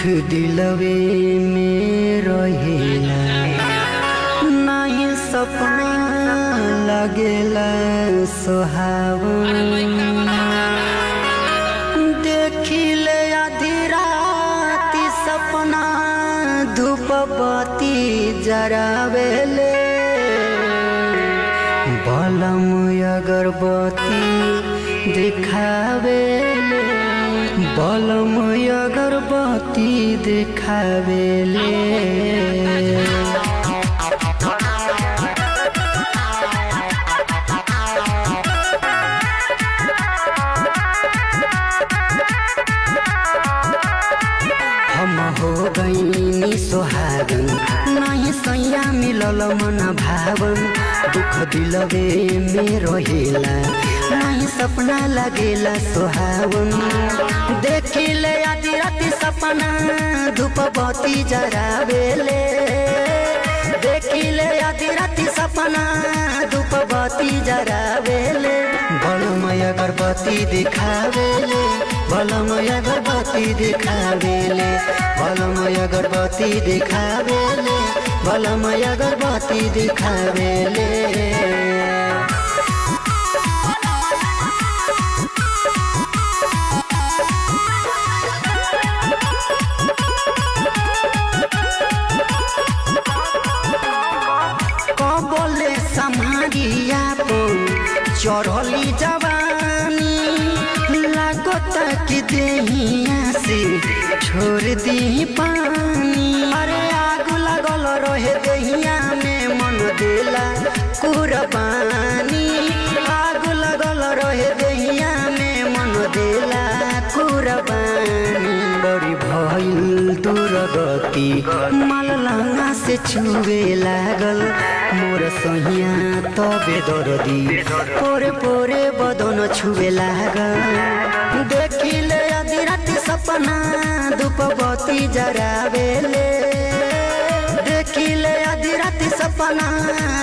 दिलवे में रहेला नहीं सपना लगेला सुहावन देखिले आधी राती सपना धूप बत्ती जरावेले बलम अगरबत्ती दिखावेले बलम अगरबत्ती दिखावेले हम हो गईनी सोहागन नहीं सैया मिलल मन भावन दुख दिलवे में रहेला नहीं सपना लगेला सुहावन देखिले आधी राती सपना धूप बत्ती जरावेले देखिले आधी राती सपना धूप बत्ती जरावेले बलमय अगरबत्ती दिखावेले बलमय अगरबत्ती दिखावेले बलमय अगरबत्ती दिखावेले बलमय अगरबत्ती दिखावेले बोले समारिया पो चढ़ली जवानी लागत कि देहिया से छोड़ दी पानी अरे आग लगल रहे देहिया में मन देला कुर्बानी आग लगल रहे देहिया में मन देला कुर्बानी बड़ी भइल दुर्गति मललंगा से छुए लागल मोर सहिया तबे दर्दी पोरे पोरे बदन छुए लागल देखिले आधी राती सपना धूप बत्ती जरावेले देखिले आधी राती सपना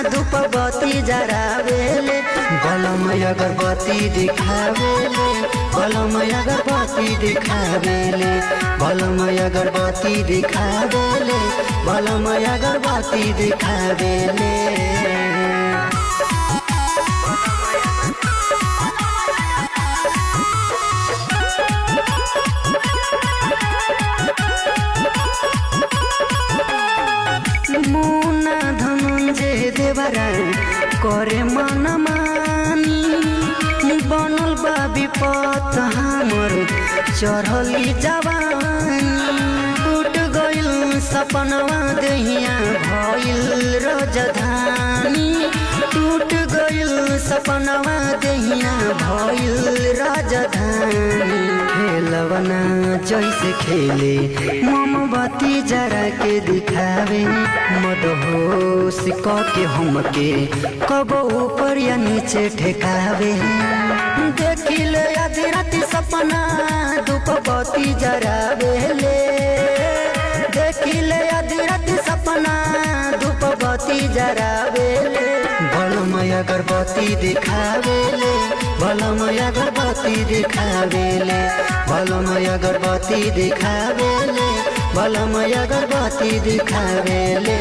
धूप बत्ती जरावेले बलमय अगरबत्ती दिखावेले बलमय अगरबत्ती दिखावेले बलमय अगरबत्ती दिखावेले बलमय अगरबत्ती दिखावेले मुना धनंजय देवरा करे मन मानी बनल बा विपत हमर चढ़ली जवानी टूट गइल सपनवा देहिया भइल राजधानी टूट गइल सपनवा देहिया भइल राजधानी खेलवना जैसे खेले मोमबत्ती जरा के दिखावे मदहोश के हमके कब ऊपर या नीचे ठेकावे देखिले आधी राती सपना धूप बत्ती जरावेले देखिले आधी राती सपना धूप बत्ती जरावेले बलमय अगरबत्ती दिखावेले बलमय अगरबत्ती दिखावेले बलमय अगरबत्ती दिखावेले बलमय अगरबत्ती दिखावेले।